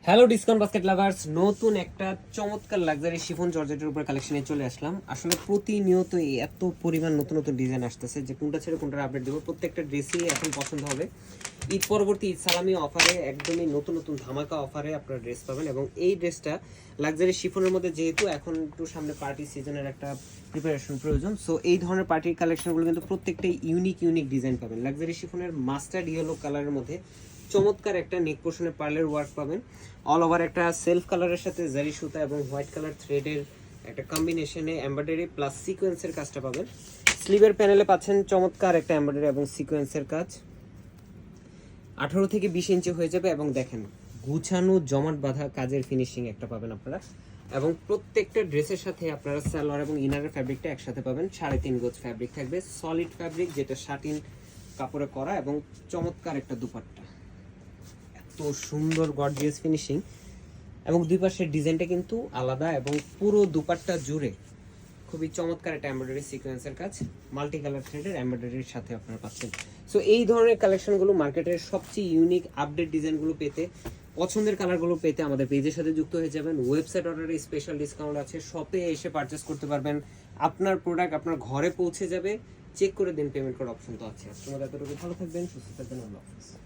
Hello discount basket lovers, নতুন একটা চমৎকার লাক্সারি শিফন জর্জেটের উপর কালেকশনে চলে আসলাম। আসলে প্রতিনিয়ত এত পরিমাণ নতুন নতুন ডিজাইন আসতেছে যে কোনটা ছেড়ে কোনটা আপডেট দেবো। প্রত্যেকটা ড্রেসই এখন পছন্দ হবে। ঈদ পরবর্তী ঈদ সালামি অফারে একদমই নতুন নতুন ধামাকা অফারে আপনারা ড্রেস পাবেন। এবং এই ড্রেসটা লাক্সারি শিফনের মধ্যে, যেহেতু এখন একটু সামনে পার্টি সিজনের একটা প্রিপারেশন প্রয়োজন, সো এই ধরনের পার্টির কালেকশনগুলো কিন্তু প্রত্যেকটাই ইউনিক ডিজাইন পাবেন। লাক্সারি শিফনের মাস্টার্ড ইয়েলো কালারের মধ্যে চমৎকার একটা নেক পোর্শনে পার্লের ওয়ার্ক পাবেন। অল ওভার একটা সেলফ কালারের সাথে জারি সুতা এবং হোয়াইট কালার থ্রেডের একটা কম্বিনেশনে এমব্রয়ডারি প্লাস সিকোয়েন্সের কাজটা পাবেন। স্লিভের প্যানেলে পাচ্ছেন চমৎকার একটা এমব্রয়ডারি এবং সিকোয়েন্সের কাজ। 18 থেকে 20 ইঞ্চি হয়ে যাবে এবং দেখেন গুছানো জমাট বাঁধা কাজের ফিনিশিং একটা পাবেন আপনারা। এবং প্রত্যেকটা ড্রেসের সাথে আপনারা সালোয়ার এবং ইনারের ফ্যাব্রিকটা একসাথে পাবেন। 3.5 গজ ফ্যাব্রিক থাকবে, সলিড ফ্যাব্রিক যেটা শাটিন কাপড়ে করা, এবং চমৎকার একটা দুপাট্টা, এত সুন্দর গর্জিয়াস ফিনিশিং। এবং দুই পাশের ডিজাইনটা কিন্তু আলাদা এবং পুরো দুপাট্টা জুড়ে খুবই চমৎকার একটা এমব্রয়ডারি সিকোয়েন্সের কাজ, মাল্টি কালার থ্রেডের এমব্রয়ডারির সাথে আপনারা পাচ্ছেন। সো এই ধরনের কালেকশনগুলো মার্কেটের সবচেয়ে ইউনিক আপডেট ডিজাইনগুলো পেতে, পছন্দের কালারগুলো পেতে আমাদের পেজের সাথে যুক্ত হয়ে যাবেন। ওয়েবসাইট অর্ডারে স্পেশাল ডিসকাউন্ট আছে, শপে এসে পারচেস করতে পারবেন। আপনার প্রোডাক্ট আপনার ঘরে পৌঁছে যাবে, চেক করে দেন পেমেন্ট করার অপশন তো আছে। আপনারা এতটুকু ভালো থাকবেন, সুস্থ থাকবেন, আল্লাহ হাফেজ।